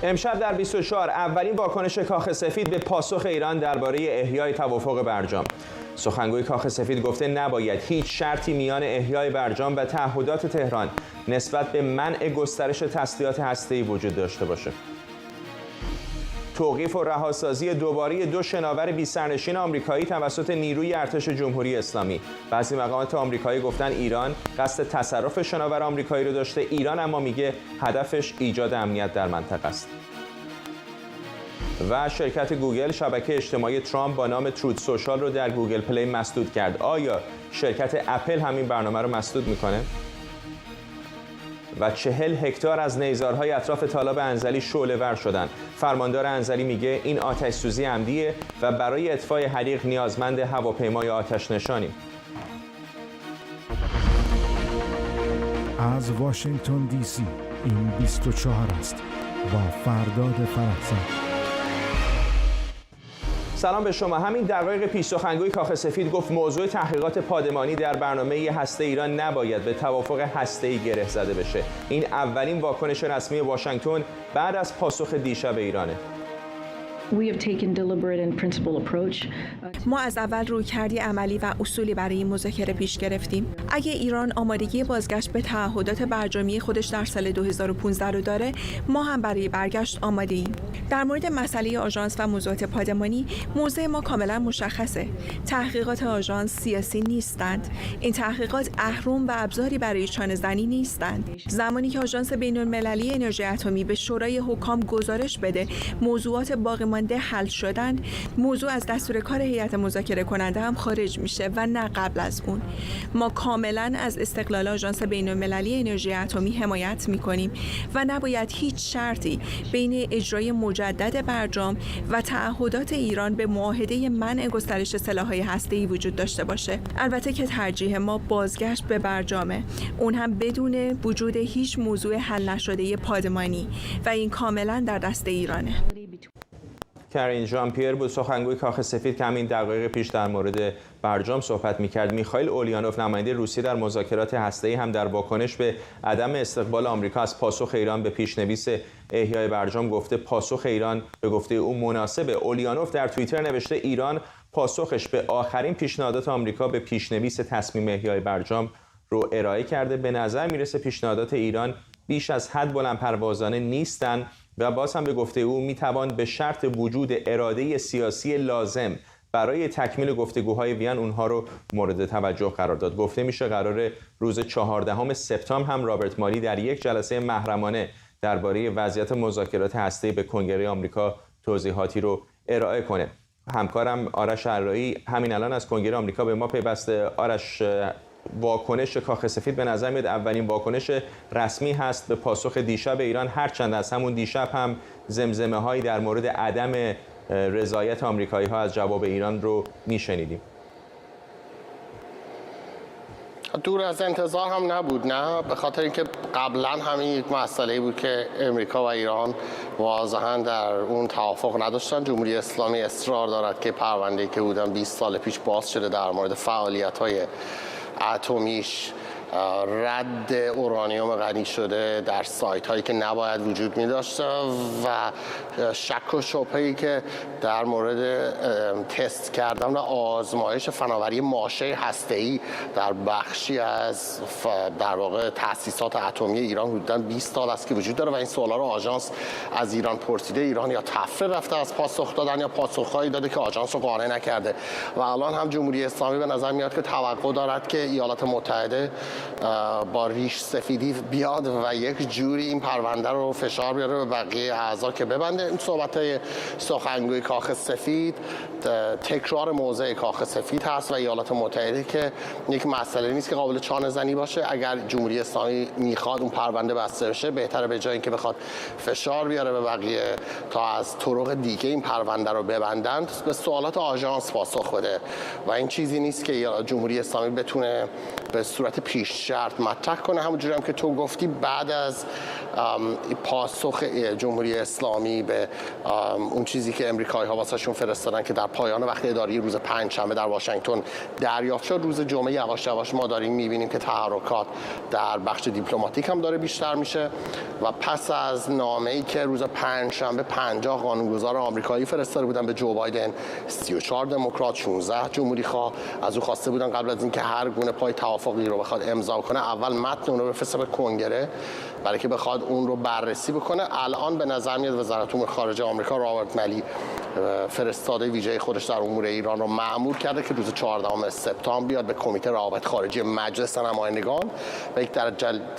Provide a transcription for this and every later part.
امشب در 24 اولین واکنش کاخ سفید به پاسخ ایران درباره احیای توافق برجام. سخنگوی کاخ سفید گفته نباید هیچ شرطی میان احیای برجام و تعهدات تهران نسبت به منع گسترش تسلیحات هسته‌ای وجود داشته باشه. توقیف و رهاسازی دوباره 2 شناور بی‌سرنشین آمریکایی توسط نیروی ارتش جمهوری اسلامی. بعضی مقامات آمریکایی گفتن ایران قصد تصرف شناور آمریکایی رو داشته، ایران اما میگه هدفش ایجاد امنیت در منطقه است. و شرکت گوگل شبکه اجتماعی ترامپ با نام تروت سوشال رو در گوگل پلی مسدود کرد. آیا شرکت اپل همین برنامه رو مسدود میکنه؟ و 40 هکتار از نیزارهای اطراف تالاب انزلی شعله‌ور شدن. فرماندار انزلی میگه این آتش سوزی عمدیه و برای اطفای حریق نیازمند هواپیمای آتش نشانیم. از واشنگتن دی سی این 24 است با فرداد فرحزاد. سلام به شما. همین دقایق پیش سخنگوی کاخ سفید گفت موضوع تحقیقات پادمانی در برنامه هسته ایران نباید به توافق هسته‌ای گره زده بشه. این اولین واکنش رسمی واشنگتن بعد از پاسخ دیشب ایرانه. ما از اول رویکردی عملی و اصولی برای این مذاکره پیش گرفتیم. اگه ایران آمادگی بازگشت به تعهدات برجامی خودش در سال 2015 رو داره، ما هم برای برگشت آماده ایم. در مورد مسئله آژانس و موضوعات پادمانی، موضع ما کاملا مشخصه. تحقیقات آژانس سیاسی نیستند. این تحقیقات اهرم و ابزاری برای چانه‌زنی نیستند. زمانی که آژانس بین‌المللی انرژی اتمی به شورای حکام گزارش بده موضوعات باقی مانده حل شدن، موضوع از دستور کار هیئت مذاکره کننده هم خارج میشه و نه قبل از اون. ما کاملا از استقلال آژانس بین‌المللی انرژی اتمی حمایت میکنیم و نباید هیچ شرطی بین اجرای مجدد برجام و تعهدات ایران به معاهده منع گسترش سلاح‌های هسته‌ای وجود داشته باشه. البته که ترجیح ما بازگشت به برجامه، اون هم بدون وجود هیچ موضوع حل نشده پادمانی و این کاملا در دست ایرانه. کرین ژان پیر بود سخنگوی کاخ سفید که همین دقایق پیش در مورد برجام صحبت می‌کرد. میخائیل اولینوف نماینده روسیه در مذاکرات هسته‌ای هم در واکنش به عدم استقبال آمریکا از پاسخ ایران به پیشنویس احیای برجام گفته پاسخ ایران به گفته او مناسبه. اولینوف در توییتر نوشته ایران پاسخش به آخرین پیشنهادات آمریکا به پیشنویس تصمیم احیای برجام رو ارائه کرده. به نظر میرسه پیشنهادات ایران بیش از حد بلندپروازانه نیستند و باز هم به گفته او میتوان به شرط وجود اراده سیاسی لازم برای تکمیل گفتگوهای وین اونها رو مورد توجه قرار داد. گفته میشه قرار روز 14 سپتامبر هم رابرت مالی در یک جلسه محرمانه درباره وضعیت مذاکرات هسته‌ای به کنگره آمریکا توضیحاتی رو ارائه کنه. همکارم آرش عرایی همین الان از کنگره آمریکا به ما پیوسته. آرش، واکنش کاخ سفید به نظر میاد اولین واکنش رسمی هست به پاسخ دیشب ایران، هرچند از همون دیشب هم زمزمه هایی در مورد عدم رضایت آمریکایی ها از جواب ایران رو میشنیدیم. دور از انتظار هم نبود، نه، به خاطر اینکه قبلا همین یک مسئله بود که امریکا و ایران واضحا در اون توافق نداشتن. جمهوری اسلامی اصرار دارد که پرونده‌ای که بودن 20 سال پیش باز شده در مورد فعالیت‌های اتمیش رد اورانیوم غنی شده در سایت هایی که نباید وجود می داشته و شک و شبهه‌ای که در مورد تست کردن و آزمایش فناوری ماشه هسته‌ای در بخشی از در واقع تأسیسات اتمی ایران حدوداً 20 سال است که وجود داره و این سوالا رو آژانس از ایران پرسیده. ایران یا تفره رفته از پاسخ دادن یا پاسخهایی داده که آژانس رو قانع نکرده و الان هم جمهوری اسلامی به نظر میاد که توقع دارد که ایالات متحده با ریش سفیدی بیاد و یک جوری این پرونده رو فشار بیاره به بقیه اعضا که ببنده. این صحبت‌های سخنگوی کاخ سفید تکرار موضع کاخ سفید هست و ایالات متحده که یک مسئله نیست که قابل چانه‌زنی باشه. اگر جمهوری اسلامی میخواد اون پرونده بسته بشه، بهتره به جای اینکه بخواد فشار بیاره به بقیه تا از طرق دیگه این پرونده رو ببندند، به سوالات آژانس پاسخ بده و این چیزی نیست که جمهوری اسلامی بتونه به صورت پیش شرط مطرح کنه. همونجوری هم که تو گفتی بعد از پاسخ جمهوری اسلامی به اون چیزی که امریکایی‌ها واسهشون فرستادن که در پایان وقت اداری روز پنجشنبه در واشنگتن دریافت شد، روز جمعه یواش یواش ما داریم می‌بینیم که تحرکات در بخش دیپلماتیک هم داره بیشتر میشه و پس از نامه‌ای که روز پنجشنبه 50 قانونگذار آمریکایی فرستاده بودن به جو بایدن، 34 دموکرات 16 جمهوری‌خواه از او خواسته بودن قبل از اینکه هر گونه پای توافقی رو بخواد امضا کنه اول متن اون رو بفرسته به کنگره برای که بخواد اون رو بررسی بکنه. الان به نظر میاد وزارت امور خارجه آمریکا رابرت ملی فرستاده ویژه خودش در امور ایران رو مأمور کرده که روز 14 سپتامبر بیاد به کمیته روابط خارجی مجلس نمایندگان و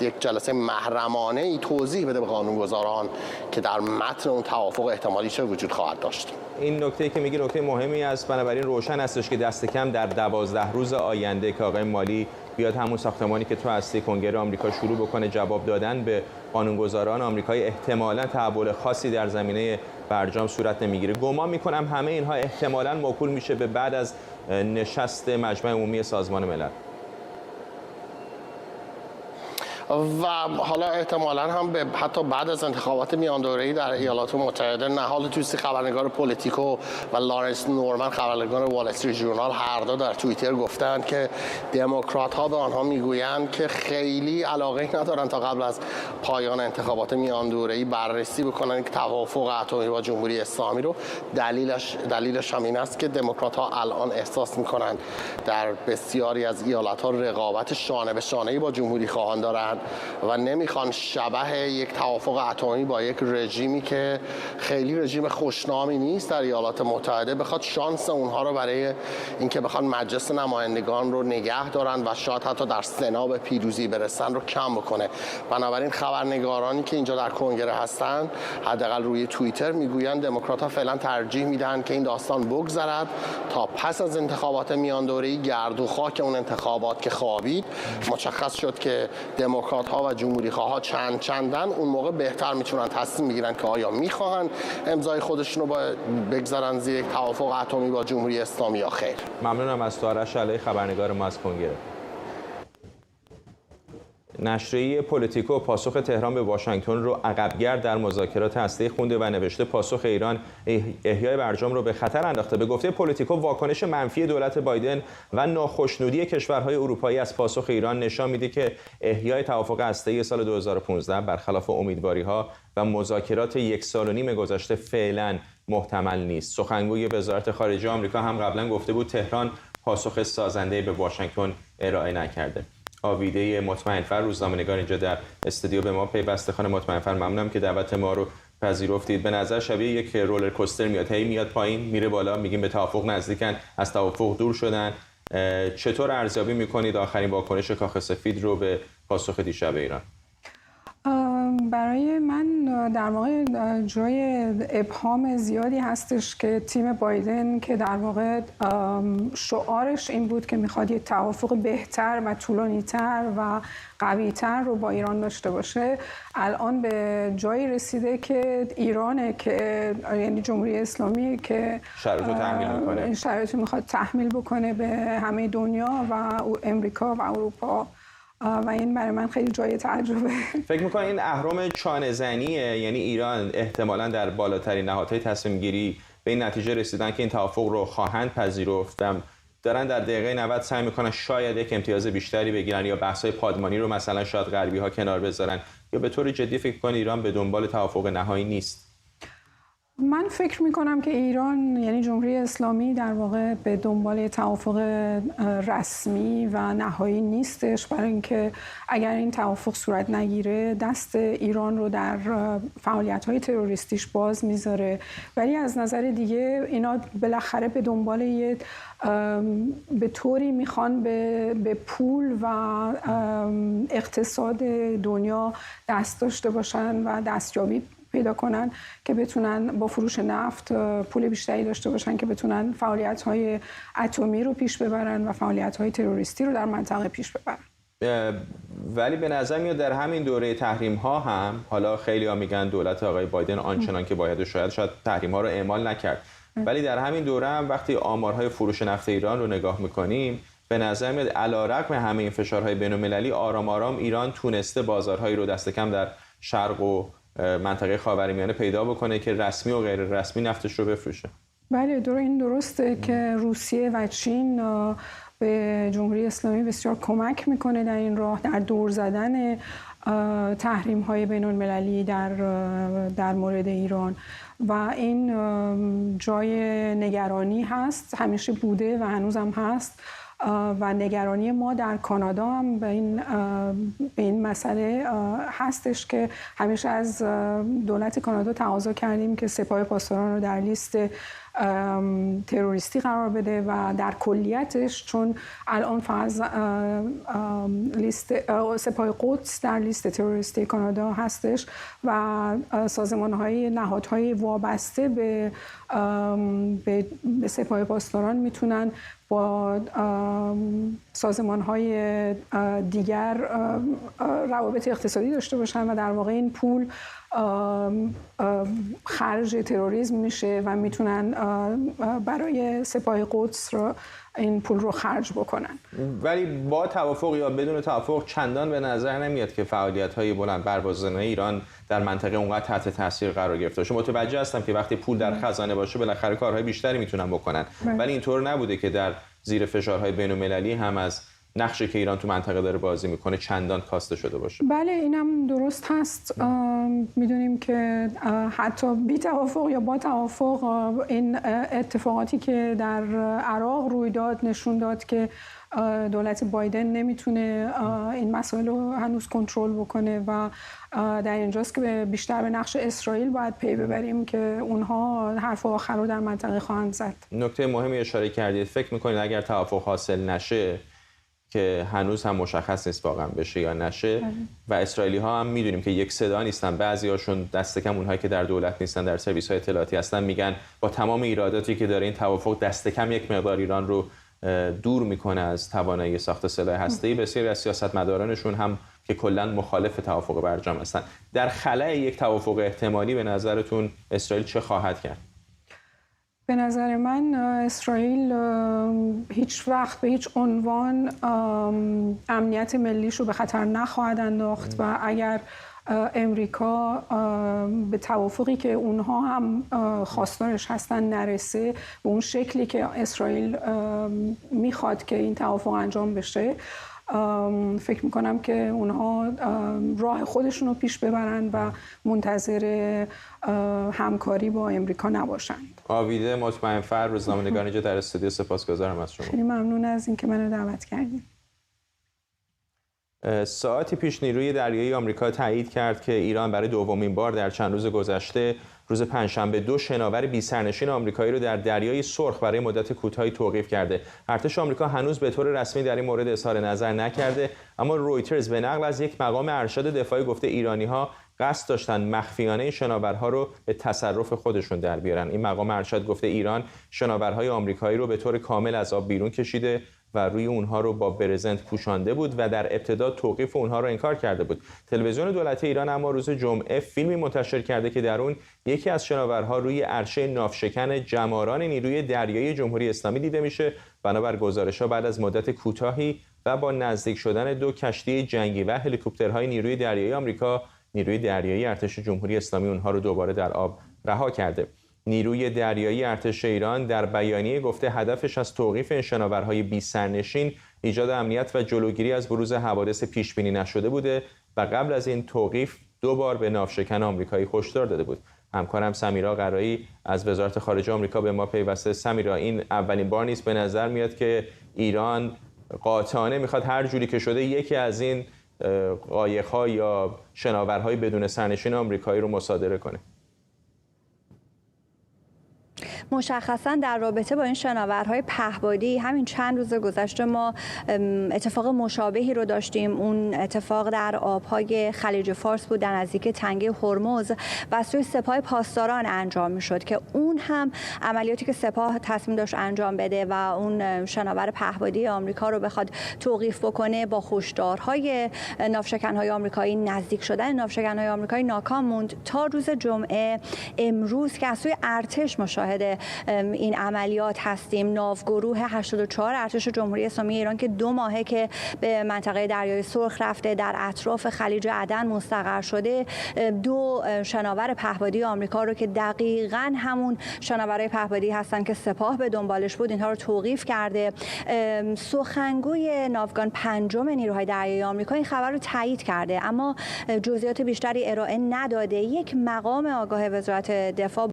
یک جلسه محرمانه ای توضیح بده به قانونگذاران که در متن اون توافق احتمالی چه وجود خواهد داشت. این نکته که میگی نکته مهمی است، بنابراین روشن استش که دست کم در 12 روز آینده که آقای مالی بیاد همون ساختمانی که تو هستی کنگره آمریکا شروع بکنه جواب دادن به قانونگذاران آمریکایی، احتمالاً تحول خاصی در زمینه برجام صورت نمیگیره. گمان میکنم همه اینها احتمالاً موکول میشه به بعد از نشست مجمع عمومی سازمان ملل و حالا احتمالاً هم به حتی بعد از انتخابات میان دوره‌ای در ایالات متحده. نهال توسی خبرنگار پولیتیکو و لارنس نورمن خبرنگار وال استریت ژورنال هر دو در توییتر گفتند که دموکرات‌ها به آنها میگویند که خیلی علاقه ندارن تا قبل از پایان انتخابات میان دوره‌ای بررسی بکنن که توافق اتمی با جمهوری اسلامی رو. دلیلش هم این است که دموکرات‌ها الان احساس می‌کنند در بسیاری از ایالت‌ها رقابت شانه به شانه‌ای با جمهوری خواهان دارند و نمیخوان شبح یک توافق اتمی با یک رژیمی که خیلی رژیم خوشنامی نیست در ایالات متحده بخواد شانس اونها رو برای اینکه بخوان مجلس نمایندگان رو نگه دارن و شاید حتی در سنا به پیروزی برسن رو کم بکنه. بنابراین خبرنگارانی که اینجا در کنگره هستن حداقل روی توییتر میگویند دموکرات‌ها فعلا ترجیح میدن که این داستان بگذرد تا پس از انتخابات میان دوره‌ای گرد و خاک اون انتخابات که خوابید مشخص شد که دموکرات‌ها و جمهوری‌خواها چندن، اون موقع بهتر میتونن تصمیم بگیرن که آیا میخواهن امضای خودشون رو بگذارن زیر یک توافق اتمی با جمهوری اسلامی یا خیر. ممنونم از تو آرش علی، خبرنگار ما از کنگره. نشریه پولیتیکو پاسخ تهران به واشنگتن رو عقبگرد در مذاکرات هسته‌ای خونده و نوشته پاسخ ایران احیای برجام رو به خطر انداخته. به گفته پولیتیکو واکنش منفی دولت بایدن و ناخشنودی کشورهای اروپایی از پاسخ ایران نشان میده که احیای توافق هسته‌ای سال 2015 برخلاف امیدواری‌ها و مذاکرات 1.5 سال گذشته فعلا محتمل نیست. سخنگوی وزارت خارجه آمریکا هم قبلا گفته بود تهران پاسخ سازنده‌ای به واشنگتن ارائه نکرده. آویده مطمئن‌فر روزنامه‌نگار اینجا در استودیو به ما پیوسته. خانم مطمئن‌فر ممنونم که دعوت ما رو پذیرفتید. به نظر شبیه یک رولر کوستر میاد پایین میره بالا، میگیم به توافق نزدیکن، از توافق دور شدن. چطور ارزیابی میکنید آخرین واکنش کاخ سفید رو به پاسخ دیشب ایران؟ برای من در واقع جای ابهام زیادی هستش که تیم بایدن که در واقع شعارش این بود که میخواد یک توافق بهتر و طولانی‌تر و قوی‌تر رو با ایران داشته باشه، الان به جایی رسیده که ایرانه که یعنی جمهوری اسلامی که شرایط میخواد تحمیل بکنه به همه دنیا و امریکا و اروپا و این برای من خیلی جای تعجبه. فکر می‌کنم این اهرم چانه‌زنیه، یعنی ایران احتمالاً در بالاترین نهادهای تصمیم گیری به این نتیجه رسیدن که این توافق رو خواهند پذیرفت، دارن در دقیقه 90 سعی می‌کنن شاید یک امتیاز بیشتری بگیرن یا بحث‌های پادمانی رو مثلا شاید غربی‌ها کنار بذارن، یا به طور جدی فکر می‌کنن ایران به دنبال توافق نهایی نیست؟ من فکر میکنم که ایران یعنی جمهوری اسلامی در واقع به دنبال توافق رسمی و نهایی نیستش، برای اینکه اگر این توافق صورت نگیره دست ایران رو در فعالیت‌های تروریستیش باز میذاره، ولی از نظر دیگه اینا بالاخره به دنبال به طوری میخوان به پول و اقتصاد دنیا دست داشته باشن و دستیابی پیدا کنن که بتونن با فروش نفت پول بیشتری داشته باشن که بتونن فعالیت‌های اتمی رو پیش ببرن و فعالیت‌های تروریستی رو در منطقه پیش ببرن. ولی به نظر میاد در همین دوره تحریم‌ها هم، حالا خیلی‌ها میگن دولت آقای بایدن آنچنان که باید و شاید تحریم‌ها رو اعمال نکرد، ولی در همین دوره هم وقتی آمارهای فروش نفت ایران رو نگاه می‌کنیم به نظر میاد علیرغم همه این فشارهای بین‌المللی آرام آرام ایران تونسته بازارهایی رو دست کم در شرق و منطقه خاورمیانه پیدا بکنه که رسمی و غیر رسمی نفتش رو بفروشه. بله این درسته که روسیه و چین به جمهوری اسلامی بسیار کمک میکنه در این راه، در دور زدن تحریم های بین المللی در مورد ایران و این جای نگرانی هست، همیشه بوده و هنوز هم هست و نگرانی ما در کانادا هم به این مسئله هستش که همیشه از دولت کانادا تقاضا کردیم که سپاه پاسداران رو در لیست تروریستی قرار بده و در کلیتش، چون الان فقط لیست سپاه قدس در لیست تروریستی کانادا هستش و سازمان‌های نهادهای وابسته به سپاه پاسداران میتونن با سازمان‌های دیگر روابط اقتصادی داشته باشن و در واقع این پول خرج تروریسم میشه و میتونن برای سپاه قدس رو این پول رو خرج بکنن. ولی با توافق یا بدون توافق چندان به نظر نمیاد که فعالیت‌های بلند پروازانه ایران در منطقه اونقدر تحت تاثیر قرار گرفته باشه. متوجه هستم که وقتی پول در خزانه باشه بالاخره کارهای بیشتری میتونن بکنن، ولی اینطور نبوده که در زیر فشارهای بین‌المللی هم از نقشی که ایران تو منطقه داره بازی میکنه چندان کاسته شده باشه. بله اینم درست هست. میدونیم که حتی بی توافق یا با توافق این اتفاقاتی که در عراق روی داد نشون داد که دولت بایدن نمیتونه این مسائل رو هنوز کنترل بکنه و در اینجاست که بیشتر به نقش اسرائیل باید پی ببریم که اونها حرف آخر رو در منطقه خواهند زد. نکته مهمی اشاره کردید. فکر میکنید اگر توافق حاصل نشه که هنوز هم مشخص نیست واقعا بشه یا نشه و اسرائیلی ها هم میدونیم که یک صدا نیستن، بعضی هاشون دست کم اونهایی که در دولت نیستن در سرویس های اطلاعاتی هستن میگن با تمام ایراداتی که داره این توافق دست کم یک مقدار ایران رو دور میکنه از توانایی ساخت سلاح هسته‌ای. بسیاری از سیاستمدارانشون هم که کلا مخالف توافق برجام هستن. در خلأ یک توافق احتمالی به نظرتون اسرائیل چه خواهد کرد؟ به نظر من اسرائیل هیچ وقت به هیچ عنوان امنیت ملیش رو به خطر نخواهد انداخت و اگر امریکا به توافقی که اونها هم خواستارش هستن نرسه به اون شکلی که اسرائیل میخواد که این توافق انجام بشه، فکر میکنم که اونها راه خودشون رو پیش ببرن و منتظر همکاری با امریکا نباشند. آویده مطمئن‌فر، روزنامه‌نگار اینجا در استودیو، سپاسگزارم از شما. خیلی ممنون از اینکه منو دعوت کردید. ساعتی پیش نیروی دریایی آمریکا تایید کرد که ایران برای دومین بار در چند روز گذشته روز پنجشنبه 2 شناور بی‌سرنشین آمریکایی رو در دریای سرخ برای مدت کوتاهی توقیف کرده. ارتش آمریکا هنوز به طور رسمی در این مورد اظهار نظر نکرده، اما رویترز به نقل از یک مقام ارشد دفاعی گفته ایرانی‌ها قصد داشتن مخفیانه شناورها رو به تصرف خودشون در بیارن. این مقام ارشد گفته ایران شناورهای آمریکایی رو به طور کامل از آب بیرون کشیده و روی اونها رو با برزنت پوشانده بود و در ابتدا توقیف اونها رو انکار کرده بود. تلویزیون دولتی ایران اما روز جمعه فیلمی منتشر کرده که در اون یکی از شناورها روی عرشه ناوشکن جماران نیروی دریایی جمهوری اسلامی دیده میشه. بنابر گزارش‌ها بعد از مدت کوتاهی و با نزدیک شدن 2 کشتی جنگی و هلیکوپترهای نیروی دریایی آمریکا، نیروی دریایی ارتش جمهوری اسلامی اونها رو دوباره در آب رها کرده. نیروی دریایی ارتش ایران در بیانیه گفته هدفش از توقیف این شناورهای بی‌سرنشین ایجاد امنیت و جلوگیری از بروز حوادث پیش‌بینی نشده بوده و قبل از این توقیف 2 بار به ناوشکن آمریکایی هشدار داده بود. همکارم سمیرا قرایی از وزارت خارجه آمریکا به ما پیوسته. سمیرا، این اولین بار نیست به نظر میاد که ایران قاطعانه میخواد هر جوری که شده یکی از این قایق‌ها یا شناورهای بدون سرنشین آمریکایی رو مصادره کنه. مشخصا در رابطه با این شناورهای پهبادی همین چند روز گذشته ما اتفاق مشابهی رو داشتیم. اون اتفاق در آبهای خلیج فارس بود، در نزدیک تنگه هرمز و از سوی سپاه پاسداران انجام میشد که اون هم عملیاتی که سپاه تصمیم داشت انجام بده و اون شناور پهبادی آمریکا رو بخواد توقیف بکنه با هشدارهای ناوشکن‌های آمریکایی، نزدیک شدن ناوشکن‌های آمریکایی ناکام موند تا روز جمعه امروز که از سوی ارتش مشاهده این عملیات هستیم. ناوگروه 84 ارتش جمهوری اسلامی ایران که 2 ماهه که به منطقه دریای سرخ رفته، در اطراف خلیج عدن مستقر شده، 2 شناور پهپادی آمریکا رو که دقیقاً همون شناورهای پهپادی هستن که سپاه به دنبالش بود، اینها رو توقیف کرده. سخنگوی ناوگان 5 نیروهای دریایی آمریکا این خبر رو تایید کرده، اما جزئیات بیشتری ارائه نداده. یک مقام آگاه وزارت دفاع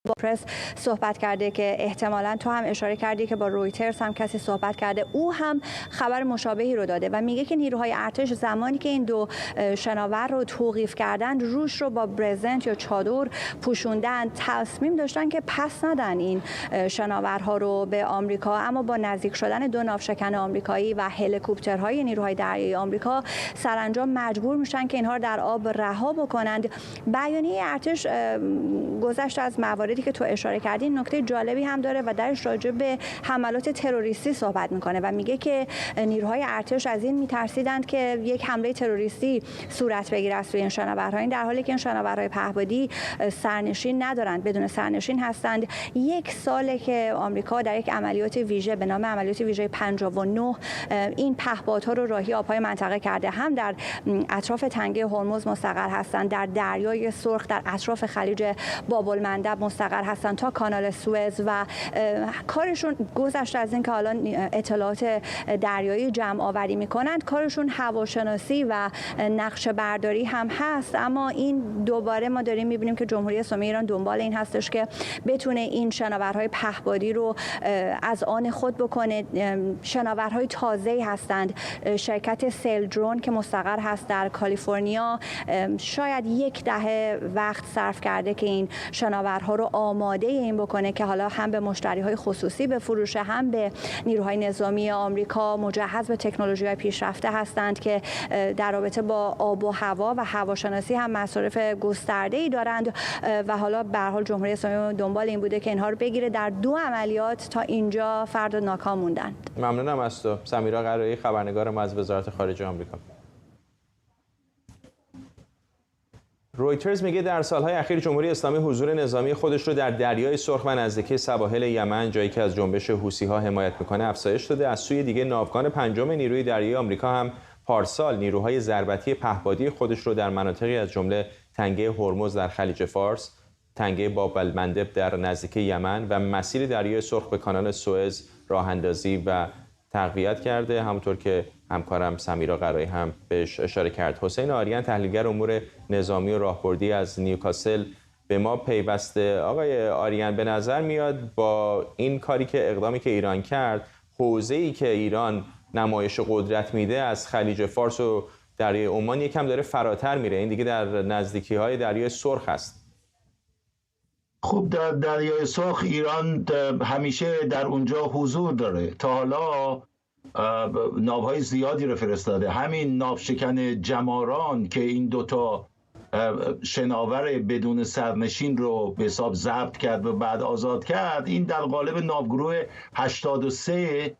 با پرس صحبت کرده که احتمالاً تو هم اشاره کردی که با رویترز هم کسی صحبت کرده، او هم خبر مشابهی رو داده و میگه که نیروهای ارتش زمانی که این 2 شناور رو توقیف کردن، روش رو با برزنت یا چادر پوشوندن، تصمیم داشتن که پس ندن این شناورها رو به آمریکا، اما با نزدیک شدن 2 ناوشکن آمریکایی و هلیکوپترهای نیروهای دریایی آمریکا سرانجام مجبور میشن که اینها رو در آب رها بکنند. بیانیه ارتش گذشت از مواردی که تو اشاره کردی نکته جالبی هم داره و درش راجع به حملات تروریستی صحبت میکنه و میگه که نیروهای ارتش از این میترسیدند که یک حمله تروریستی صورت بگیره از روی این شناورها، این در حالی که این شناورهای پهپادی سرنشین ندارند، بدون سرنشین هستند. 1 ساله که آمریکا در یک عملیات ویژه به نام عملیات ویژه 59 این پهپادها رو راهی آبهای منطقه کرده، هم در اطراف تنگه هرمز مستقر هستند، در دریای سرخ، در اطراف خلیج باب المندب مستقر هستن تا کانال سوئز و کارشون گذشته از این که حالا اطلاعات دریایی جمع آوری میکنند، کارشون هواشناسی و نقشه برداری هم هست. اما این دوباره ما داریم میبینیم که جمهوری اسلامی ایران دنبال این هستش که بتونه این شناورهای پهپادی رو از آن خود بکنه. شناورهای تازه‌ای هستند. شرکت سیلدرون که مستقر هست در کالیفرنیا شاید 10 دهه وقت صرف کرده که این شناورها رو آماده این بکنه که حالا هم به مشتری‌های خصوصی بفروشه، هم به نیروهای نظامی آمریکا مجهز به تکنولوژی‌های پیشرفته هستند که در رابطه با آب و هوا و هواشناسی هم مصارف گسترده‌ای دارند و حالا به هر حال جمهوری اسلامی دنبال این بوده که اینها رو بگیره. در 2 عملیات تا اینجا فرد ناکام موندن. ممنونم از تو سمیرا قرایی، خبرنگار ما از وزارت خارجه آمریکا. رویترز میگه در سالهای اخیر جمهوری اسلامی حضور نظامی خودش رو در دریای سرخ و نزدیکی سواحل یمن، جایی که از جنبش حوثی‌ها حمایت میکنه، افزایش داده. از سوی دیگه ناوگان 5 نیروی دریایی آمریکا هم پارسال نیروهای ضربتی پهپادی خودش رو در مناطقی از جمله تنگه هرمز در خلیج فارس، تنگه باب المندب در نزدیکی یمن و مسیر دریای سرخ به کانال سوئز راه اندازی و تقویت کرده، همونطور که همکارم سمیرا قرایی هم بهش اشاره کرد. حسین آریان، تحلیلگر امور نظامی و راهبردی از نیوکاسل، به ما پیوسته. آقای آریان، به نظر میاد با این کاری که اقدامی که ایران کرد، حوزه‌ای که ایران نمایش قدرت میده از خلیج فارس و دریای عمان یکم داره فراتر میره، این دیگه در نزدیکی‌های دریای سرخ است. خب در دریای سرخ ایران همیشه در اونجا حضور داره. تا حالا ناوهای زیادی رو فرستاده. همین ناوشکن جماران که این 2 شناور بدون سرنشین رو به حساب ضبط کرد و بعد آزاد کرد، این در قالب ناوگروه 83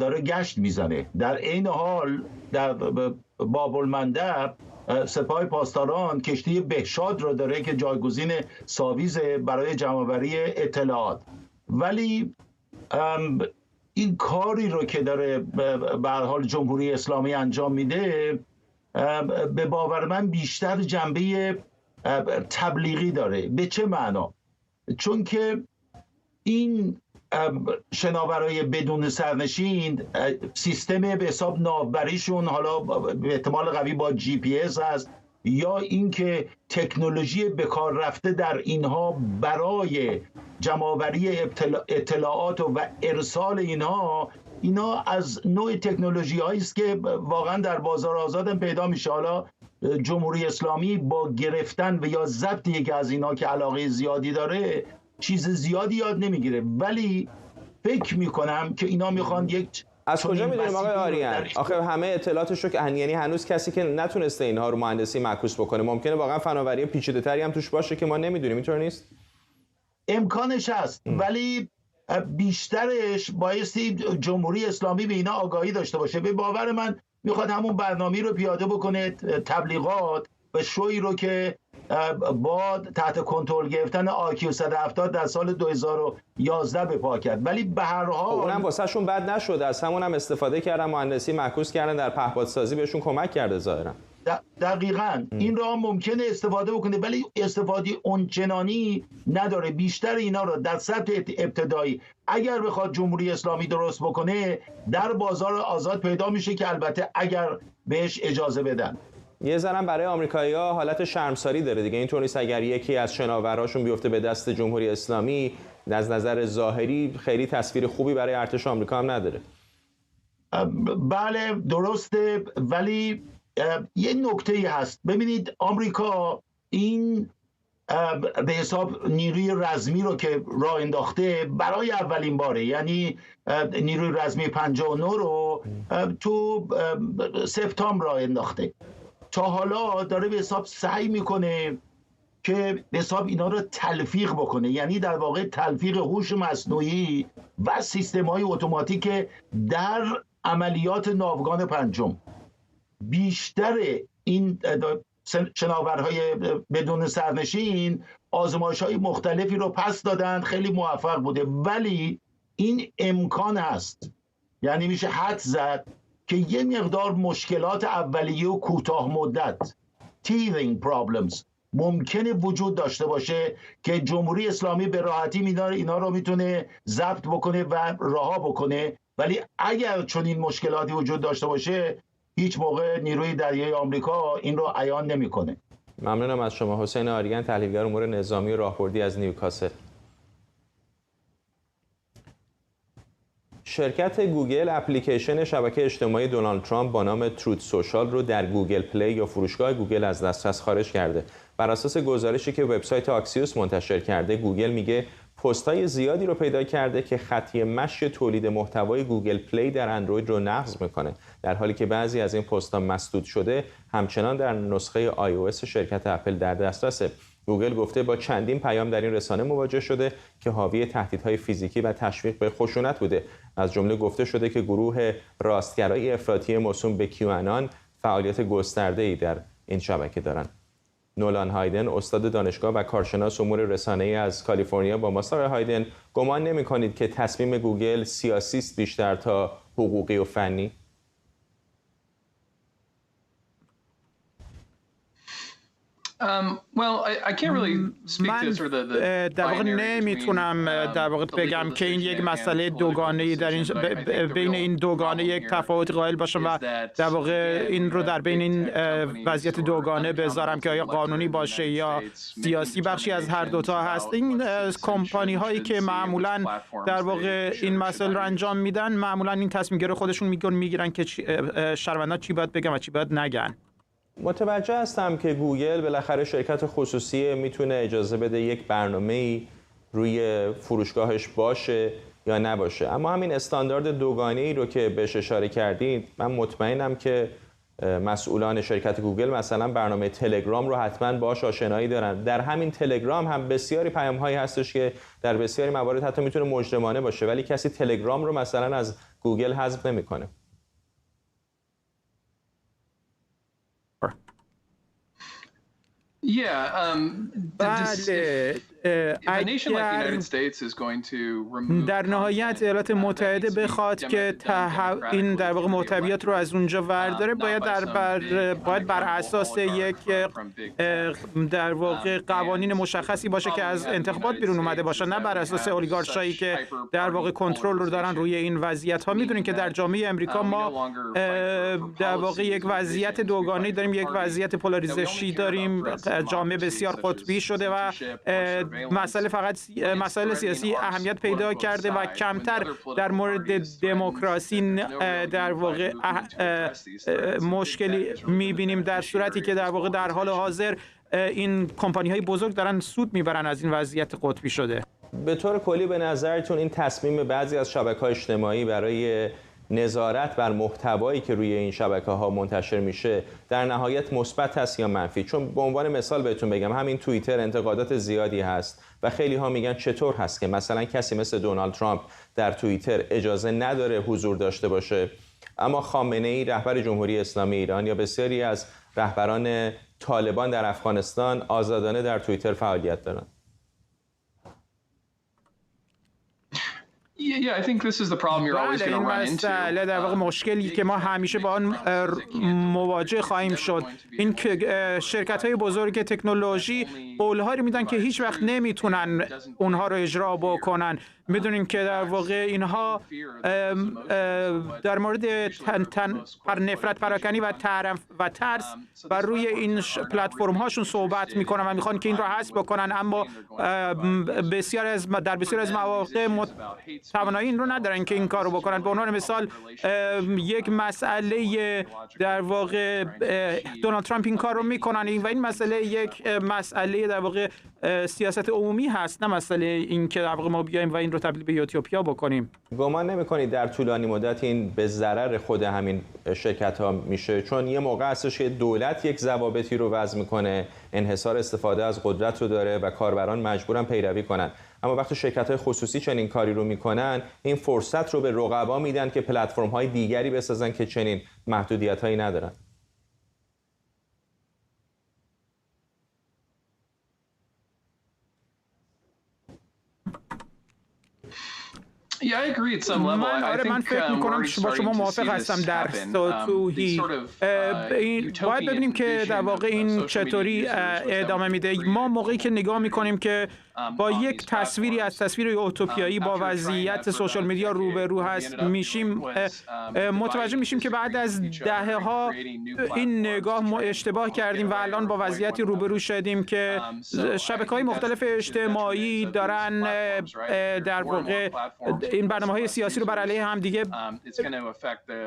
داره گشت میزنه. در این حال در باب المندب سپاه پاسداران کشتی بهشاد رو داره که جایگزین ساویز برای جمع‌آوری اطلاعات. ولی این کاری رو که داره به هر حال جمهوری اسلامی انجام میده، به باور من بیشتر جنبه تبلیغی داره. به چه معنا؟ چون که این شناورهای بدون سرنشین سیستم به حساب ناوبریشون حالا به احتمال قوی با GPS هست، یا اینکه تکنولوژی بکار رفته در اینها برای جمع‌آوری اطلاعات و ارسال اینا از نوع تکنولوژی هایی است که واقعا در بازار آزاد هم پیدا میشه. حالا جمهوری اسلامی با گرفتن و یا ضبط یکی از اینا که علاقه زیادی داره چیز زیادی یاد نمیگیره، ولی فکر میکنم که اینا میخوان یک از کجا میدونیم آقای آریان؟ آخه همه اطلاعاتش رو که یعنی هنوز کسی که نتونسته اینها رو مهندسی معکوس بکنه، ممکنه واقعا فناوری پیچیده‌تری هم توش باشه که ما نمیدونیم. اینطور نیست؟ امکانش هست ولی بیشترش بایستی جمهوری اسلامی به اینا آگاهی داشته باشه. به باور من میخواد همون برنامه رو پیاده بکنه، تبلیغات و شوی رو که با تحت کنترل گرفتن آیکیو 170 در سال 2011 به پا کرد. ولی به هر حال اونم واسهشون بد نشد، از همون هم استفاده کردن، مهندسی معکوس کردن، در پهپادسازی بهشون کمک کرده ظاهرا. دقیقاً این را ممکنه استفاده بکنه ولی استفاده اونچنانی نداره. بیشتر اینا رو در سطح ابتدایی اگر بخواد جمهوری اسلامی درست بکنه در بازار آزاد پیدا میشه که البته اگر بهش اجازه بدن. یه ذره برای آمریکایی‌ها حالت شرمساری داره دیگه، اینطور نیست اگر یکی از شناوراشون بیفته به دست جمهوری اسلامی، از نظر ظاهری خیلی تصویر خوبی برای ارتش آمریکا هم نداره. بله درسته، ولی یه نکته‌ای هست. ببینید آمریکا این به حساب نیروی رزمی رو که راه انداخته برای اولین باره، یعنی نیروی رزمی 59 رو تو سپتامبر راه انداخته. تا حالا داره به حساب سعی میکنه که به حساب اینا رو تلفیق بکنه، یعنی در واقع تلفیق هوش مصنوعی و سیستم‌های اتوماتیک در عملیات ناوگان پنجم. بیشتر این شناورهای بدون سرنشین آزمایش‌های مختلفی رو پس دادن، خیلی موفق بوده، ولی این امکان هست، یعنی میشه حدس زد که یه مقدار مشکلات اولیه و کوتاه مدت teething problems ممکنه وجود داشته باشه که جمهوری اسلامی به راحتی اینا رو میتونه ضبط بکنه و رها بکنه. ولی اگر چنین مشکلاتی وجود داشته باشه هیچ موقع نیروی دریایی آمریکا این رو عیان نمیکنه. ممنونم از شما. حسین آریگن، تحلیلگر امور نظامی و راهبردی از نیوکاسل. شرکت گوگل اپلیکیشن شبکه اجتماعی دونالد ترامپ با نام تروت سوشال رو در گوگل پلی یا فروشگاه گوگل از دسترس خارج کرده. بر اساس گزارشی که وبسایت آکسیوس منتشر کرده، گوگل میگه پست‌های زیادی رو پیدا کرده که خطی مشی تولید محتوای گوگل پلی در اندروید رو نقض میکنه، در حالی که بعضی از این پست‌ها مسدود شده همچنان در نسخه iOS شرکت اپل در دسترسه. گوگل گفته با چندین پیام در این رسانه مواجه شده که حاوی تهدیدهای فیزیکی و تشویق به خشونت بوده. از جمله گفته شده که گروه راستگرای افراطی موسوم به کیوانان فعالیت گسترده‌ای در این شبکه دارند. نولان هایدن، استاد دانشگاه و کارشناس امور رسانه‌ای از کالیفرنیا، با ما. آقای هایدن، گمان نمی‌کنید که تصمیم گوگل سیاسی است بیشتر تا حقوقی و فنی؟ من در واقع نمیتونم در واقع بگم که این یک مسئله دوگانه‌ای در این بین این دوگانه یک تفاوت قائل باشم و در واقع این رو در بین این وضعیت دوگانه بذارم که آیا قانونی باشه یا سیاسی. بخشی از هر دوتا هست. این کمپانی هایی که معمولا در واقع این مسئله رو انجام میدن معمولا این تصمیم گیری خودشون میگیرن که شهروندان چی باید بگن و چی باید نگن. متوجه هستم که گوگل بالاخره شرکت خصوصی، میتونه اجازه بده یک برنامه‌ای روی فروشگاهش باشه یا نباشه، اما همین استاندارد دوگانه‌ای رو که بهش اشاره کردید، من مطمئنم که مسئولان شرکت گوگل مثلا برنامه تلگرام رو حتما باهاش آشنایی دارن. در همین تلگرام هم بسیاری پیام‌هایی هستش که در بسیاری موارد حتی میتونه مجرمانه باشه، ولی کسی تلگرام رو مثلا از گوگل حذف نمی‌کنه. بله، در نهایت ایالات متحده بخواد که این در واقع محتویات رو از اونجا ورداره، باید بر اساس یک در واقع قوانین مشخصی باشه که از انتخابات بیرون اومده باشه، نه بر اساس اولیگارشایی که در واقع کنترل رو دارن روی این وضعیت ها. میدونین که در جامعه امریکا ما در واقع یک وضعیت دوگانه‌ای داریم، یک وضعیت پولاریزشی داریم، جامعه بسیار قطبی شده و مسائل سیاسی اهمیت پیدا کرده و کمتر در مورد دموکراسی در واقع مشکلی می‌بینیم، در صورتی که در واقع در حال حاضر این کمپانی‌های بزرگ دارن سود میبرن از این وضعیت قطبی شده. به طور کلی به نظرتون این تصمیم بعضی از شبکه‌های اجتماعی برای نظارت بر محتوایی که روی این شبکه‌ها منتشر میشه در نهایت مثبت است یا منفی؟ چون به عنوان مثال بهتون بگم همین توییتر انتقادات زیادی هست و خیلی ها میگن چطور هست که مثلا کسی مثل دونالد ترامپ در توییتر اجازه نداره حضور داشته باشه، اما خامنه‌ای رهبر جمهوری اسلامی ایران یا بسیاری از رهبران طالبان در افغانستان آزادانه در توییتر فعالیت دارند. این مسئله در واقع مشکلی که ما همیشه با آن مواجه خواهیم شد. این شرکت‌های بزرگ تکنولوژی قول‌هایی میدن که هیچ وقت نمیتونن اونها رو اجرا بکنن. میدونیم که در واقع اینها در مورد نفرت پراکنی و ترس بر روی این پلتفرم هاشون صحبت میکنن و میخوان که این رو حذف بکنن، اما در بسیار از مواقع توانایی این رو ندارن که این کار رو بکنن. به عنوان مثال یک مسئله در واقع دونالد ترامپ این کار رو میکنن و این مسئله یک مسئله در واقع سیاست عمومی هست، نه مسئله این که در واقع ما بیایم و این رو تبدیل به اتیوپیا بکنیم. گمان نمی‌کنید در طولانی مدت این به ضرر خود همین شرکت‌ها میشه؟ چون یه موقع هستش که دولت یک ضوابطی رو وضع میکنه، انحصار استفاده از قدرت رو داره و کاربران مجبورن پیروی کنن، اما وقتی شرکت‌های خصوصی چنین کاری رو میکنن این فرصت رو به رقبا میدن که پلتفرم‌های دیگری بسازن که چنین محدودیت‌هایی ندارن. من فکر میکنم با شما موافق هستم در سطوحی. باید ببینیم که در واقع این چطوری ادامه میده. ما موقعی که نگاه میکنیم که با یک تصویری از تصویر اوتوپیایی با وضعیت سوشال میدیا روبرو هست میشیم، متوجه میشیم که بعد از دهه‌ها این نگاه ما اشتباه کردیم و الان با وضعیتی روبرو شدیم که شبکه‌های مختلف اجتماعی دارن در واقع این برنامه‌های سیاسی رو بر علیه هم دیگه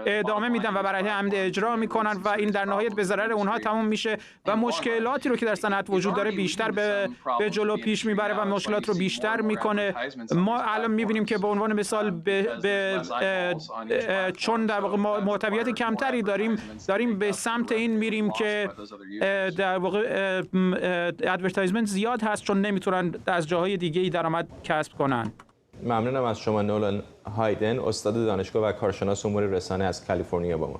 ادامه میدن و بر علیه هم اجرا میکنن و این در نهایت به ضرر اونها تموم میشه و مشکلاتی رو که در صنعت وجود داره بیشتر به جلو پیش میبره و مشکلات رو بیشتر میکنه. ما الان میبینیم که به عنوان مثال چون در واقع محتویات کمتری داریم به سمت این میریم که در واقع ادورتایزمنت زیاد هست چون نمیتونن از جاهای دیگه‌ای درآمد کسب کنن. ممنونم از شما نولان هایدن، استاد دانشگاه و کارشناس امور رسانه از کالیفرنیا با ما.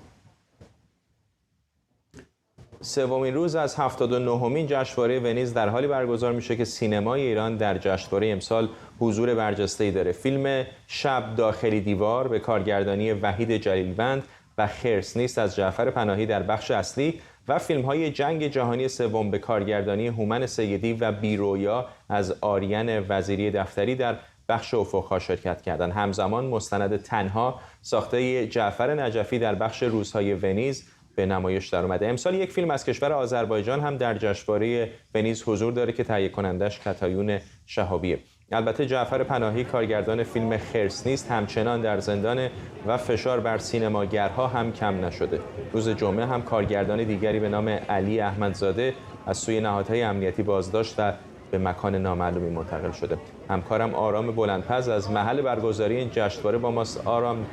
سومین روز از 79مین جشنواره ونیز در حالی برگزار میشه که سینمای ایران در جشنواره امسال حضور برجسته‌ای داره. فیلم شب داخلی دیوار به کارگردانی وحید جلیلوند و خرس نیست از جعفر پناهی در بخش اصلی و فیلم‌های جنگ جهانی سوم به کارگردانی هومن سیدی و بیرویا از آریان وزیری دفتری در بخش افق‌ها شرکت کردند. همزمان مستند تنها ساخته جعفر نجفی در بخش روزهای ونیز به نمایش در اومده. امسال یک فیلم از کشور آذربایجان هم در جشنواره ونیز حضور داره که تهیه کنندش کتایون شهابیه. البته جعفر پناهی کارگردان فیلم خرس نیست همچنان در زندان و فشار بر سینماگرها هم کم نشده. روز جمعه هم کارگردان دیگری به نام علی احمدزاده از سوی نهادهای امنیتی بازداشت و به مکان نامعلومی منتقل شده. همکارم آرام بلندپز از محل برگزاری این جشنواره با ماست. آرام،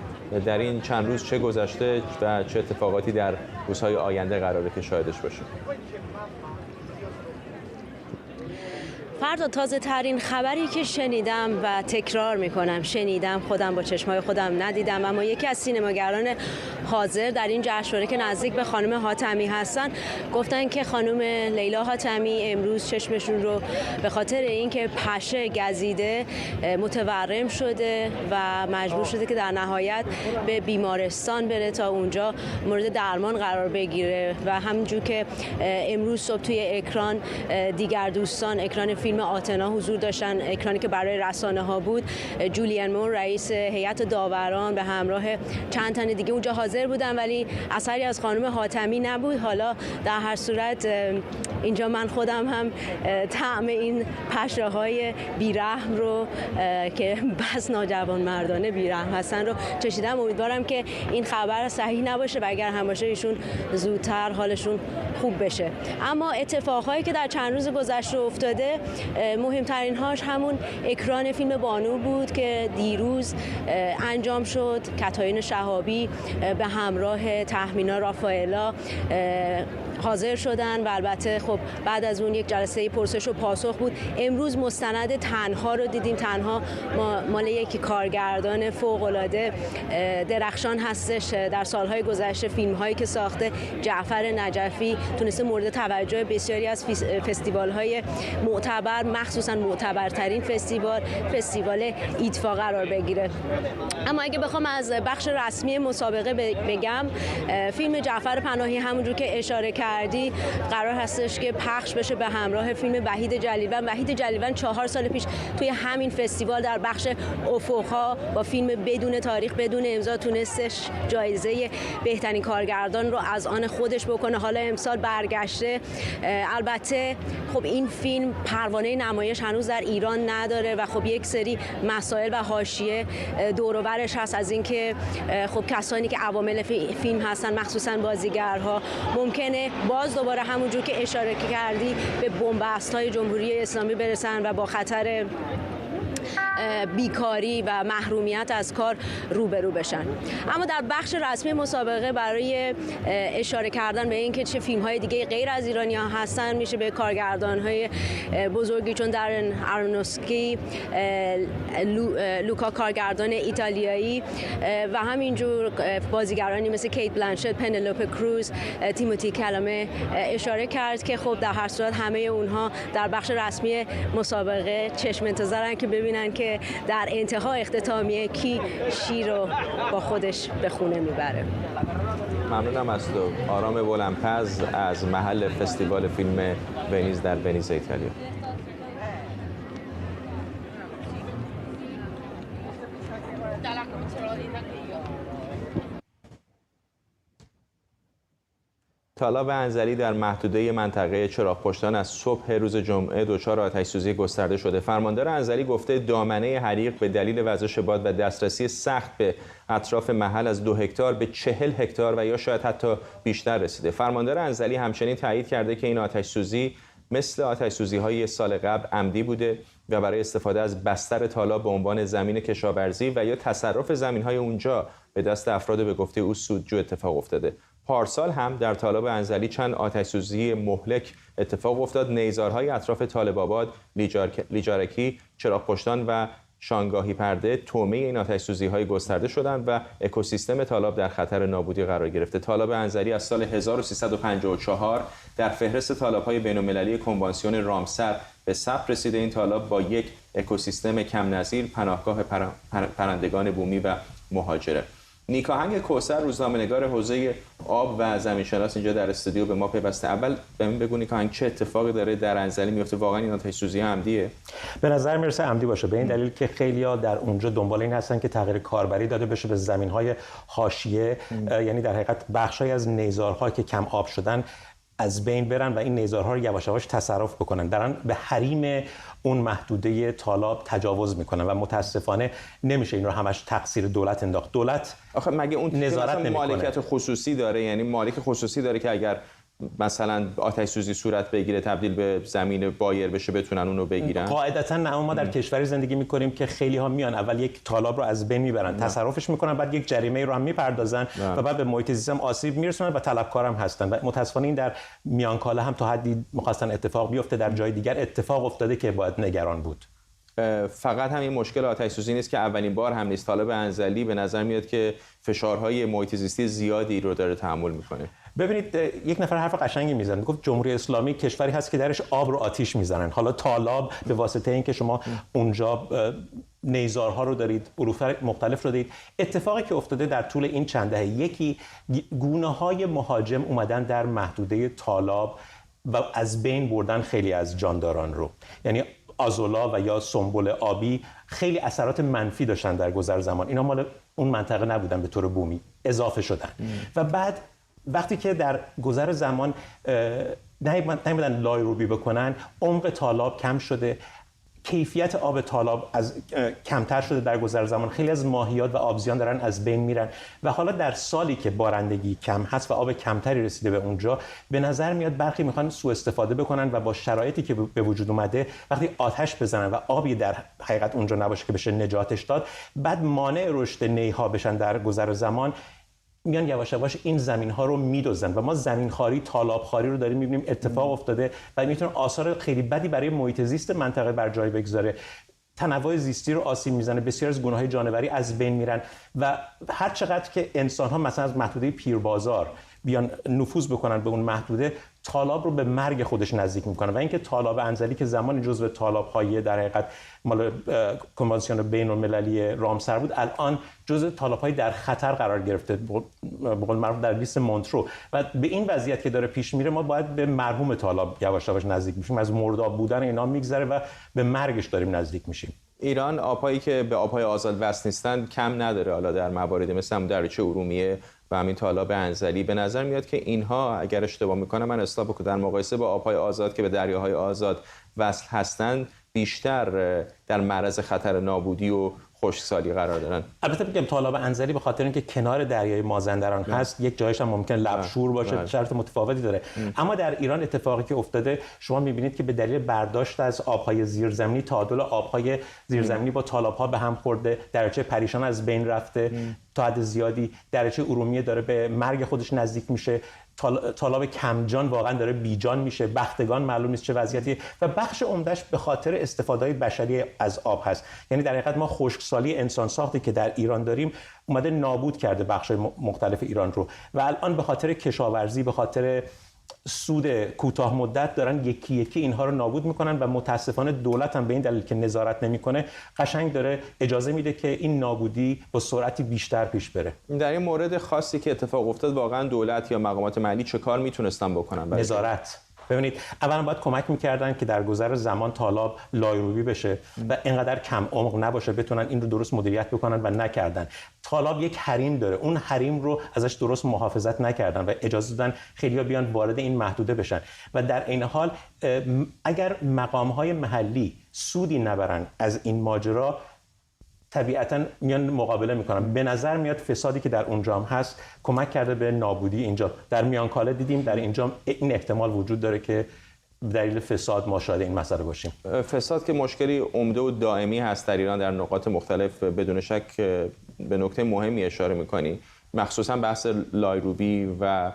در این چند روز چه گذشته و چه اتفاقاتی در روزهای آینده قراره که شاهدش باشیم؟ فردا تازه ترین خبری که شنیدم و تکرار میکنم شنیدم، خودم با چشمای خودم ندیدم، اما یکی از سینماگران حاضر در این جشنواره که نزدیک به خانم حاتمی هستن گفتن که خانم لیلا حاتمی امروز چشمشون رو به خاطر اینکه پشه گزیده متورم شده و مجبور شده که در نهایت به بیمارستان بره تا اونجا مورد درمان قرار بگیره. و همونجور که امروز صبح توی اکران دیگر دوستان اکران فیلم آتنا حضور داشتن، اکرانی که برای رسانه ها بود، جولین مور رئیس هیئت داوران به همراه چند تن دیگه اونجا حاضر بودن ولی اثری از خانم حاتمی نبود. حالا در هر صورت اینجا من خودم هم طعم این پشه های بیرحم رو که بس ناجوان مردانه بیرحم هستن رو چشیدم. امیدوارم که این خبر صحیح نباشه و اگر هم باشه ایشون زودتر حالشون خوب بشه. اما اتفاقهایی که در چند روز گذشته افتاده مهمترین هاش همون اکران فیلم بانو بود که دیروز انجام شد. کتایون شهابی به همراه تهمینا رافائلا حاضر شدن و البته خب بعد از اون یک جلسه پرسش و پاسخ بود. امروز مستند تنها رو دیدیم. تنها مال یک کارگردان فوق‌العاده درخشان هستش. در سالهای گذشته فیلم‌هایی که ساخته جعفر نجفی تونسته مورد توجه بسیاری از فستیوال‌های معتبر، مخصوصاً معتبرترین فستیوال ایتفا قرار بگیره. اما اگه بخوام از بخش رسمی مسابقه بگم، فیلم جعفر پناهی همونجور که اشاره کردی قرار هستش که پخش بشه به همراه فیلم وحید جلیلوند. وحید جلیلوند 4 سال پیش توی همین فستیوال در بخش افق‌ها با فیلم بدون تاریخ بدون امضا تونستش جایزه بهترین کارگردان رو از آن خودش بکنه. حالا امسال برگشته. البته خب این فیلم پروانه نمایش هنوز در ایران نداره و خب یک سری مسائل و حاشیه دور و برش هست از اینکه خب کسانی که عوامل فیلم هستن، مخصوصا بازیگرها، ممکنه باز دوباره همونجور که اشاره کردی به بن‌بست‌های جمهوری اسلامی برسن و با خطر بیکاری و محرومیت از کار روبرو بشن. اما در بخش رسمی مسابقه برای اشاره کردن به اینکه چه فیلم‌های دیگه غیر از ایرانی‌ها هستن میشه به کارگردان‌های بزرگی چون دارن آرونوفسکی، لوکا کارگردان ایتالیایی و همینجور بازیگرانی مثل کیت بلانشت، پنلوپه کروز، تیموتی کلامه اشاره کرد که خب در هر صورت همه اونها در بخش رسمی مسابقه چشم انتظارن که ببینن که در انتها اختتامیه کی شیر رو با خودش به خونه میبره. ممنونم از تو. آرام بلندپز از محل فستیوال فیلم ونیز در ونیز ایتالیا. طالاب انزلی در محدوده منطقه چراغ‌پشتان از صبح روز جمعه دچار آتش‌سوزی گسترده شده. فرماندار انزلی گفته دامنه حریق به دلیل وزش باد و دسترسی سخت به اطراف محل از 2 هکتار به 40 هکتار و یا شاید حتی بیشتر رسیده. فرماندار انزلی همچنین تایید کرده که این آتش‌سوزی مثل آتش‌سوزی‌های سال قبل عمدی بوده و برای استفاده از بستر طالاب به عنوان زمین کشاورزی و یا تصرف زمین‌های اونجا به دست افراد به گفته او سودجو اتفاق افتاده. پارسال هم در طالاب انزلی چند آتش‌سوزی مهلک اتفاق افتاد. نیزارهای اطراف طالب‌آباد، لیجارکی، چراغ‌پشتان و شانگاهی پرده تومه این آتش‌سوزی‌های گسترده شدند و اکوسیستم طالاب در خطر نابودی قرار گرفته. طالاب انزلی از سال 1354 در فهرست طالاب‌های بین‌المللی کنوانسیون رامسر به ثبت رسیده. این طالاب با یک اکوسیستم کم نظیر، پناهگاه پرندگان بومی و مهاجره. نیکاهنگ کوثر روزنامه‌نگار حوزه آب و زمینشناس اینجا در استودیو به ما پیوسته. اول بهم بگو نیکاهنگ چه اتفاقی داره در انزلی میفته؟ واقعا این آتش‌سوزی عمدیه؟ به نظر میرسه عمدی باشه، به این دلیل که خیلی‌ها در اونجا دنبال این هستن که تغییر کاربری داده بشه به زمین‌های حاشیه، یعنی در حقیقت بخش‌هایی از نیزارها که کم آب شدن از بین برن و این نیزارها رو یواش یواش تصرف بکنن. دارن به حریم اون محدوده طالاب تجاوز میکنن و متاسفانه نمیشه این رو همش تقصیر دولت انداخت. دولت آخه مگه اون نظارت نمیکنه. مالکیت خصوصی داره، یعنی مالک خصوصی داره که اگر مثلا آتش سوزی صورت بگیره تبدیل به زمین بایر بشه بتونن اونو بگیرن؟ قاعدتا نه. ما در کشوری زندگی میکنیم که خیلی ها میان اول یک طالاب رو از بین میبرن، تصرفش میکنن، بعد یک جریمه رو هم میپردازن و بعد به محیط زیست هم آسیب میرسونن و طلبکارم هستن. و متاسفانه این در میانکاله هم تا حدی می‌خواستن اتفاق بیفته، در جای دیگر اتفاق افتاده که باید نگران بود. فقط همین مشکل آتش سوزی نیست که اولین بار هم نیست. طالب انزلی به نظر میاد که فشارهای محیط زیستی زیادی رو داره تحمل میکنه. ببینید یک نفر حرف قشنگی میزنه، گفت جمهوری اسلامی کشوری هست که درش آب رو آتیش میزنن. حالا طالاب به واسطه اینکه شما اونجا نیزارها رو دارید، علوف مختلف رو دارید، اتفاقی که افتاده در طول این چند دهه، یکی گونه‌های مهاجم اومدن در محدوده طالاب و از بین بردن خیلی از جانداران رو. یعنی آزولا و یا سنبل آبی خیلی اثرات منفی داشتن در گذر زمان. اینا مال اون منطقه نبودن، به طور بومی اضافه شدن. و بعد وقتی که در گذر زمان نمیدن لایروبی بکنن، عمق طالاب کم شده، کیفیت آب طالاب از کمتر شده در گذر زمان، خیلی از ماهیات و آبزیان دارن از بین میرن و حالا در سالی که بارندگی کم هست و آب کمتری رسیده به اونجا، به نظر میاد برخی میخوان سوء استفاده بکنن و با شرایطی که به وجود اومده وقتی آتش بزنن و آبی در حقیقت اونجا نباشه که بشه نجاتش داد، بعد مانع رشد نیها بشن در گذر زمان، میان یواش یواش این زمین‌ها رو میدوزن و ما زمین‌خواری، تالاب‌خواری رو داریم می‌بینیم اتفاق افتاده و میتونه آثار خیلی بدی برای محیط زیست منطقه بر جای بگذاره. تنوع زیستی رو آسیب میزنه، بسیار از گونه‌های جانوری از بین میرن و هر چقدر که انسان‌ها مثلا از محدوده پیربازار بیان نفوذ بکنن به اون محدوده، تالاب رو به مرگ خودش نزدیک میکنه و اینکه تالاب انزلی که زمان جزو تالاب‌های در حقیقت مال کنوانسیون بین‌المللی رامسر بود، الان جزو تالاب‌های در خطر قرار گرفته، به قول معروف در لیست مونترو. و به این وضعیت که داره پیش میره ما باید به مرحوم تالاب یواش یواش نزدیک میشیم، از مرداب بودن اینا میگذره و به مرگش داریم نزدیک میشیم. ایران آب‌هایی که به آب‌های آزاد وصل نیستن کم نداره، حالا در مواردی مثل دریاچه ارومیه و همین تالاب انزلی. به نظر میاد که اینها اگر اشتباه میکنم من اصلاح بکنم، در مقایسه با آب‌های آزاد که به دریاهای آزاد وصل هستند بیشتر در معرض خطر نابودی و خشکسالی قرار دارن. البته میگم تالاب انزلی به خاطر اینکه کنار دریای مازندران هست، یک جایش هم ممکن لبشور باشه، شرط متفاوتی داره. اما در ایران اتفاقی که افتاده شما میبینید که به دلیل برداشت از آبهای زیرزمینی، تعادل آبهای زیرزمینی با تالاب‌ها به هم خورده، دریاچه پریشان از بین رفته تا حد زیادی، دریاچه ارومیه داره به مرگ خودش نزدیک میشه، تالاب کمجان واقعا داره بیجان میشه، بختگان معلوم نیست چه وضعیتی و بخش عمدهش به خاطر استفاده‌های بشری از آب هست. یعنی در حقیقت ما خشکسالی انسان ساختی که در ایران داریم اومده نابود کرده بخش‌های مختلف ایران رو و الان به خاطر کشاورزی، به خاطر سود کوتاه مدت دارن یکی یکی اینها رو نابود میکنن و متاسفانه دولت هم به این دلیل که نظارت نمیکنه قشنگ داره اجازه میده که این نابودی با سرعتی بیشتر پیش بره. در این مورد خاصی که اتفاق افتاد واقعا دولت یا مقامات محلی چه کار میتونستن بکنن؟ نظارت. ببینید اولا باید کمک میکردن که در گذر زمان تالاب لایروبی بشه و اینقدر کم عمق نباشه، بتونن این رو درست مدیریت بکنن و نکردن. تالاب یک حریم داره، اون حریم رو ازش درست محافظت نکردن و اجازه دادن خیلیا بیان وارد این محدوده بشن و در این حال اگر مقام‌های محلی سودی نبرن از این ماجرا طبیعتاً میان مقابله میکنن. به نظر میاد فسادی که در اونجا هم هست کمک کرده به نابودی اینجا. در میانکاله دیدیم، در اینجا این احتمال وجود داره که دلیل فساد ما شاهد این مسئله باشیم. فساد که مشکلی عمده و دائمی هست در ایران در نقاط مختلف، بدون شک به نکته مهمی اشاره میکنی، مخصوصا بحث لایروبی و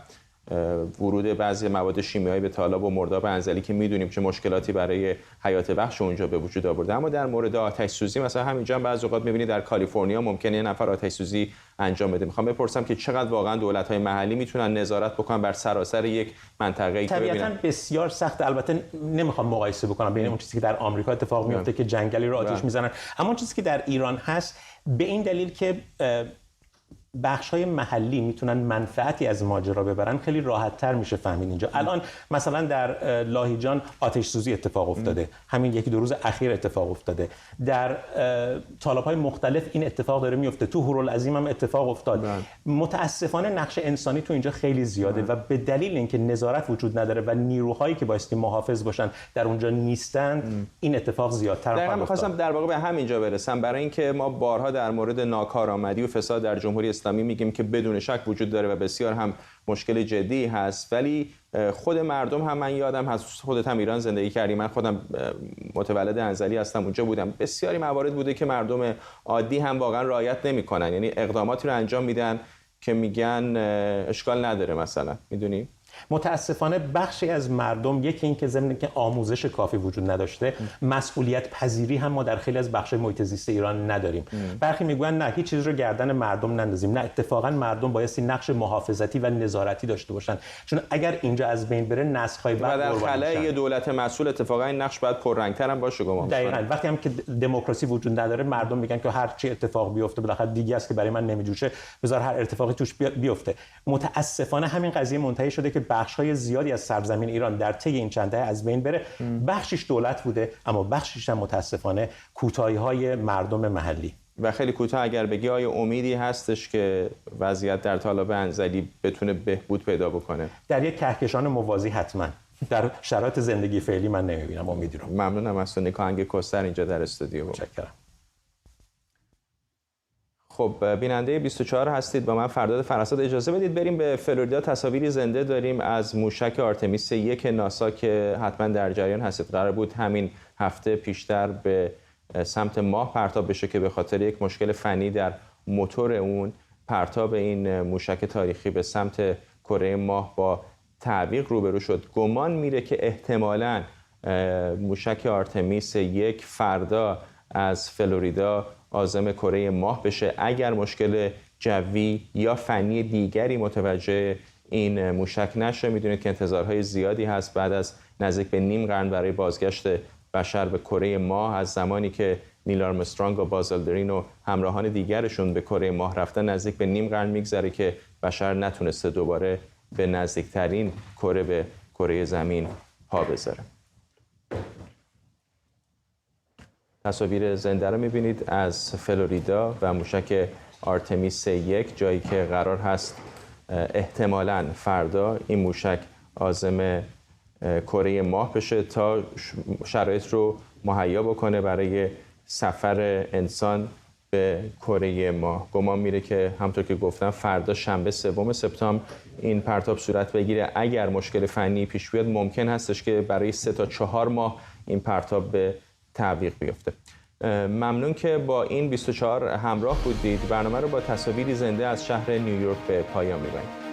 ورود بعضی مواد شیمیایی به تالاب و مرداب انزلی که میدونیم چه مشکلاتی برای حیات وحش اونجا به وجود آورده. اما در مورد آتش سوزی مثلا همینجا هم بعضی اوقات میبینید در کالیفرنیا ممکنه یه نفر آتش سوزی انجام بده. میخوام بپرسم که چقدر واقعا دولت‌های محلی میتونن نظارت بکنن بر سراسر یک منطقه‌ای که طبیعتاً بسیار سخت. البته نمیخوام مقایسه بکنم بین اون چیزی که در آمریکا اتفاق میفته که جنگلی رو آتش میزنن، اما اون چیزی که در ایران هست به این دلیل که بخش‌های محلی میتونن منفعتی از ماجرا ببرن خیلی راحت‌تر میشه فهمید اینجا. الان مثلا در لاهیجان آتش سوزی اتفاق افتاده، همین یکی دو روز اخیر اتفاق افتاده، در تالاب‌های مختلف این اتفاق داره میفته، تو هورالعظیم هم اتفاق افتاد. متاسفانه نقش انسانی تو اینجا خیلی زیاده و به دلیل اینکه نظارت وجود نداره و نیروهایی که بایستی محافظ باشن در اونجا نیستند، این اتفاق زیادتر خواهد افتاد. می‌خواستم در واقع به همینجا برسم، برای اینکه ما بارها در مورد ناکارآمدی و فساد در جمهوری اسلامی میگیم که بدون شک وجود داره و بسیار هم مشکل جدی هست، ولی خود مردم هم، من یادم هست خودت هم ایران زندگی کردی، من خودم متولد انزلی هستم، اونجا بودم، بسیاری موارد بوده که مردم عادی هم واقعا رعایت نمی‌کنن، یعنی اقداماتی رو انجام میدن که میگن اشکال نداره مثلا، میدونی؟ متاسفانه بخشی از مردم، یکی این که ضمن که آموزش کافی وجود نداشته، مسئولیت پذیری هم ما در خیلی از بخش‌های محیط زیست ایران نداریم. برخی میگن نه هیچ چیز رو گردن مردم نندازیم، نه اتفاقا مردم بایستی نقش محافظتی و نظارتی داشته باشن، چون اگر اینجا از بین بره نسل‌های بعد در خلأ دولت مسئول اتفاقا این نقش باید پررنگ‌تر هم باشه گمان. دقیقاً وقتی هم که دموکراسی وجود نداره مردم میگن که هر چی اتفاق بیفته بالاخره دیگه است که برای من نمیجوشه، بذار هر اتفاقی توش بیفته. متاسفانه همین قضیه منتهی شده که بخش‌های زیادی از سرزمین ایران در طی این چند دهه از بین بره. بخشش دولت بوده اما بخشش هم متاسفانه کوتاهی‌های مردم محلی. و خیلی کوتاه اگر بگی آیا امیدی هستش که وضعیت در تالاب انزلی بتونه بهبود پیدا بکنه؟ در یک کهکشان موازی حتما. در شرایط زندگی فعلی من نمی‌بینم امیدی رو. ممنونم از تو نیکاهنگ کستر اینجا در استودیو. متشکرم. خب بیننده 24 هستید با من فرداد فراسد. اجازه بدید بریم به فلوریدا. تصاویری زنده داریم از موشک آرتمیس 1 ناسا که حتما در جریان هستید. قرار بود همین هفته پیشتر به سمت ماه پرتاب بشه که به خاطر یک مشکل فنی در موتور اون پرتاب این موشک تاریخی به سمت کره ماه با تعویق روبرو شد، گمان میره که احتمالاً موشک آرتمیس 1 فردا از فلوریدا عازم کره ماه بشه اگر مشکل جوی یا فنی دیگری متوجه این موشک نشه. میدونید که انتظارهای زیادی هست بعد از نزدیک به نیم قرن برای بازگشت بشر به کره ماه. از زمانی که نیل آرمسترانگ و باز آلدرین و همراهان دیگرشون به کره ماه رفتن نزدیک به نیم قرن میگذره که بشر نتونسته دوباره به نزدیکترین کره به کره زمین پا بذاره. تصاویر زنده رو می‌بینید از فلوریدا و موشک آرتمیس 1، جایی که قرار هست احتمالاً فردا این موشک عازم کره ماه بشه تا شرایط رو مهیا بکنه برای سفر انسان به کره ماه. گمان میره که همونطور که گفتم فردا شنبه 3 سپتامبر این پرتاب صورت بگیره. اگر مشکل فنی پیش بیاد ممکن هستش که برای 3 تا 4 ماه این پرتاب به تعویق بیفته. ممنون که با این 24 همراه بودید. برنامه رو با تصاویری زنده از شهر نیویورک به پایان میبریم.